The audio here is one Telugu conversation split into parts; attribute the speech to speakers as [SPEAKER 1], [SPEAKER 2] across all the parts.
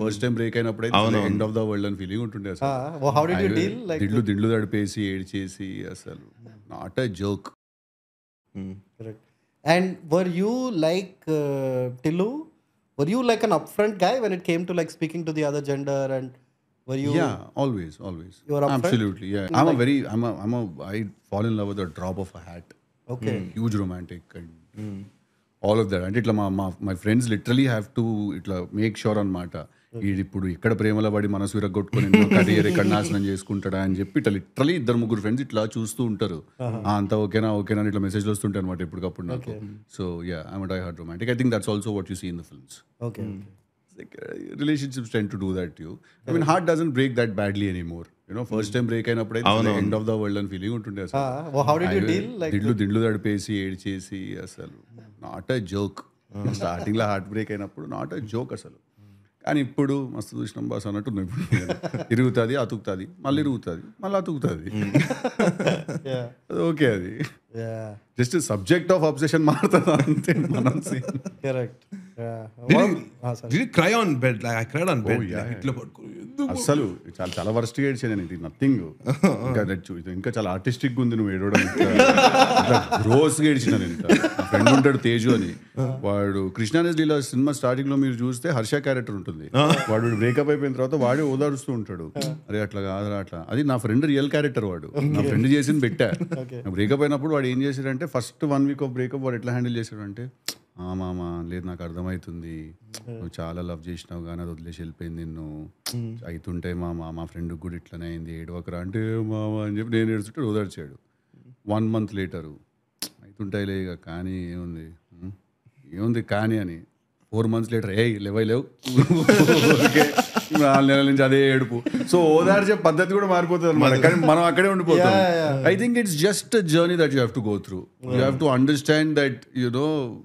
[SPEAKER 1] ఫస్ట్ టైం బ్రేక్ అయినప్పుడు ఎండ్ ఆఫ్ ద వరల్డ్ అని ఫీలింగ్ ఉంటుండే అసలు.
[SPEAKER 2] How did you deal? Like
[SPEAKER 1] దిండ్లు తడిపేసి ఏడ్చేసి అసలు not a joke.
[SPEAKER 2] correct. And were you like Tillu? Were you like an upfront guy when it came to like speaking to the other gender, and were you?
[SPEAKER 1] Yeah, always.
[SPEAKER 2] You were upfront?
[SPEAKER 1] Absolutely, yeah. I fall in love with a drop of a hat.
[SPEAKER 2] Okay.
[SPEAKER 1] Huge romantic and all of that. అంటే ఇట్లా my friends literally have to ఇట్లా make sure అన్నమాట. ఇప్పుడు ఇక్కడ ప్రేమలో పడి మనసు విరగొట్టుకొని కెరీర్ ఇక్కడ నాశనం చేసుకుంటాడా అని చెప్పి ఇట్లా లిటరలీ 2-3 ఫ్రెండ్స్ ఇట్లా చూస్తూ ఉంటారు. అంతా ఓకేనా అని ఇట్లా మెసేజ్లు వస్తుంటాయి అనమాట ఎప్పటికప్పుడు నాకు. So yeah, I'm die hard romantic. I think that's also what you see in the films.
[SPEAKER 2] Okay.
[SPEAKER 1] Relationships tend to do that to you. I mean, heart doesn't break that badly anymore. You know, first time break అయినప్పుడు ఎండ్ ఆఫ్ ద వరల్డ్ అని ఫీలింగ్ ఉంటుండే అసలు.
[SPEAKER 2] How did you deal? Like
[SPEAKER 1] దిండ్లు తడిపేసి ఏడ్చేసి అసలు నాట్ అ జోక్. స్టార్టింగ్ లో హార్ట్ బ్రేక్ అయినప్పుడు నాట్ అ జోక్ అసలు. కానీ ఇప్పుడు మస్తు చూసినాం బాస్ అన్నట్టు ఇప్పుడు ఇరుగుతుంది, అతుకుతుంది, మళ్ళీ ఇరుగుతుంది, మళ్ళీ అతుకుతుంది. అది ఓకే, అది జస్ట్ సబ్జెక్ట్ ఆఫ్ అబ్సెషన్ మారుతుంది అంతే. మనం
[SPEAKER 2] correct.
[SPEAKER 3] Did you cry on bed? Like I cried on bed. Like ఇట్లా పడుకొని
[SPEAKER 1] అసలు చాలా వర్స్ట్ ఏడ్చాను నేను. ఇది నథింగ్. ఇంకా చాలా ఆర్టిస్టిక్ ఉంది నువ్వు ఏడవడం. గ్రోస్ గా ఏడ్చిన నేను. ఫ్రెండ్ ఉంటాడు తేజు అని, వాడు కృష్ణానస్ లీలా సినిమా స్టార్టింగ్ లో మీరు చూస్తే హర్ష క్యారెక్టర్ ఉంటుంది. వాడు బ్రేకప్ అయిపోయిన తర్వాత వాడే ఓదారుస్తూ ఉంటాడు, అరే అట్లా కాదురా అట్లా. అది నా ఫ్రెండ్ రియల్ క్యారెక్టర్. వాడు నా ఫ్రెండ్ చేసింది పెట్టా. బ్రేకప్ అయినప్పుడు వాడు ఏం చేశాడంటే ఫస్ట్ 1 week ఆఫ్ బ్రేకప్ వాడు ఎట్లా హ్యాండిల్ చేశాడంటే, మామ లేదు నాకు అర్థమవుతుంది, నువ్వు చాలా లవ్ చేసినావు కానీ అది వదిలేసి వెళ్ళిపోయింది నిన్ను, అవుతుంటే మా ఫ్రెండ్కి కూడా ఇట్లనే అయింది, ఏడవకరా అంటే మామ అని చెప్పి నేను ఏడుస్తుంటే ఓదార్చాడు. 1 month లేటరు అవుతుంటాయిలే ఇక కానీ ఏముంది కానీ అని 4 months లేటర్ లేవు ఓకే 4 నెలల నుంచి అదే ఏడుపు. సో ఓదార్చే పద్ధతి కూడా మారిపోతుంది అనమాట. కానీ మనం అక్కడే ఉండిపోతాం. I think it's just a journey that you have to go through. You have to understand that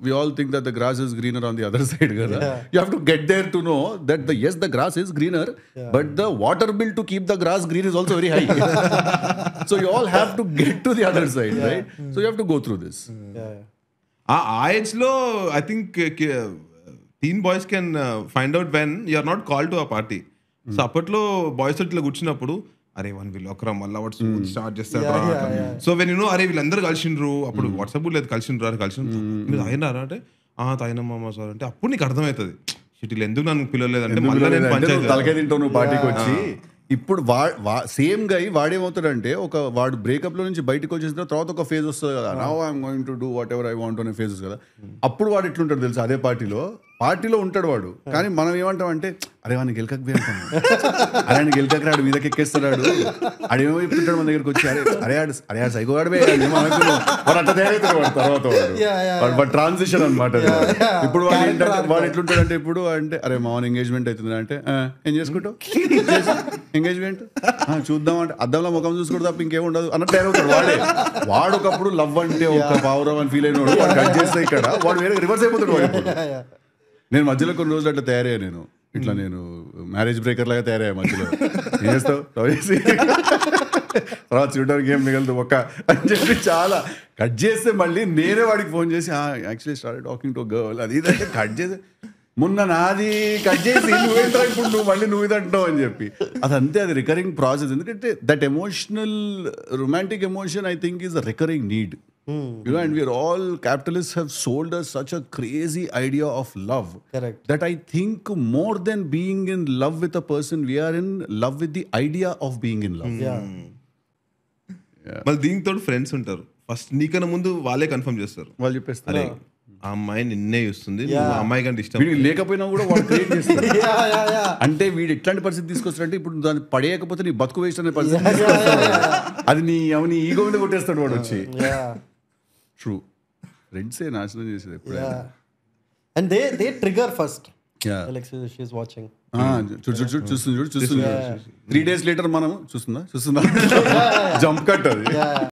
[SPEAKER 1] we all think that the grass is greener on the other side కదా. You have to get there to know that the grass is greener but the water bill to keep the grass green is also very high. So you all have to get to the other side, right? So you have to go through this.
[SPEAKER 3] ఆ ఏజ్ లో I think teen boys can find out when you are not call to a party. So అప్పట్లో బాయ్స్ ఇట్లా కూర్చున్నప్పుడు అరే వీళ్ళు ఒకరా మళ్ళీ వాడు స్టార్ట్ చేస్తారు. సో వెన్ యూ నో అరే వీళ్ళందరూ కలిసిండ్రు, అప్పుడు వాట్సాప్ లేదు, కలిసిండ్రు మీరు తాగినారా అంటే తాగినమ్మా సార్ అంటే అప్పుడు నీకు అర్థమవుతుంది వీళ్ళు ఎందుకు నన్ను పిలవలేదంటే మళ్ళీ నేను పంచాయతీ
[SPEAKER 1] తలకాయ తింటావు నువ్వు పార్టీకి వచ్చి. ఇప్పుడు సేమ్ గై వాడేమవుతాడంటే వాడు బ్రేకప్ లో నుంచి బయటకు వచ్చేసిన తర్వాత ఒక ఫేజ్ వస్తుంది కదా, now I'm going to do what ever I want అనే ఫేజ్ కదా. అప్పుడు వాడు ఎట్లుంటాడు తెలుసు, అదే పార్టీలో ఉంటాడు వాడు. కానీ మనం ఏమంటాం అంటే అరే వాడిని గెలకపోయి అంటాం, అరే ఆయన గెలకకి రాడు మీదకి ఎక్కేస్తున్నాడు, ఆడేమో చెప్తుంటాడు మన దగ్గరకు వచ్చి అరే ఆడు సైకో వాడు వాడు అట్లా తయారవుతాడు వాడు తర్వాత వాడు ట్రాన్సిషన్ అనమాట. ఇప్పుడు వాడు ఎట్లుంటాడు అంటే ఇప్పుడు అంటే అరే మామూలు ఎంగేజ్మెంట్ అవుతుంది అంటే ఏం చేసుకుంటావు ఎంగేజ్మెంట్ చూద్దాం అంటే అద్దంలో ముఖం చూసుకుంటూ తప్ప ఇంకేం ఉండదు అన్నట్టు తయారవుతాడు. వాడు ఒకప్పుడు లవ్ అంటే ఒక పావురం అని ఫీల్ అయినాడు, వాడు కట్ చేస్తే ఇక్కడ వాడు వేరే రివర్స్ అయిపోతాడు వాడు. నేను మధ్యలో కొన్ని రోజులు అట్లా తయారయ్యా. నేను మ్యారేజ్ బ్రేకర్ లాగా తయారయ్యా మధ్యలో. ఏం చేస్తావు తర్వాత చూడడానికి ఏం మిగలదు ఒక అని చెప్పి చాలా కట్ చేస్తే మళ్ళీ నేనే వాడికి ఫోన్ చేసి actually start talking to girl అది ఇదంటే కట్ చేసి మొన్న నాది కట్ చేసి నువ్వేంటా ఇప్పుడు నువ్వు ఇది అంటావు అని చెప్పి అదంతే. అది రికరింగ్ ప్రాసెస్. ఎందుకంటే that emotional romantic emotion I think is a recurring need. And we are all capitalists have sold us such a crazy idea of love.
[SPEAKER 2] Correct.
[SPEAKER 1] That I think more than being in love with a person, we are in love with the idea of being in love.
[SPEAKER 3] మళ్ళీ దీంతో ఫ్రెండ్స్ ఉంటారు, ఫస్ట్ నీకన్నా ముందు వాళ్ళే కన్ఫర్మ్ చేస్తారు.
[SPEAKER 1] వాళ్ళు చెప్పేస్తారు
[SPEAKER 3] ఆ అమ్మాయి నిన్నే చూస్తుంది, అమ్మాయి కంటే ఇష్టం
[SPEAKER 1] లేకపోయినా కూడా వాడు క్రియేట్ చేస్తారు. అంటే వీడు ఎట్లాంటి పరిస్థితి తీసుకొస్తాడంటే ఇప్పుడు దాన్ని పడేయకపోతే నీ బతుకు వేస్ట్ అనే పరిస్థితి తీసుకొస్తాడు. అది నీ ఈగో మీద కొట్టేస్తాడు వాడు వచ్చి. ట్రూ ఫ్రెండ్సే నాశనం చేసేది ఎప్పుడైనా.
[SPEAKER 2] And they trigger first. Like she's watching.
[SPEAKER 1] చూస్తుంది 3 days later మనం చూస్తుందా జంప్ కట్ అది.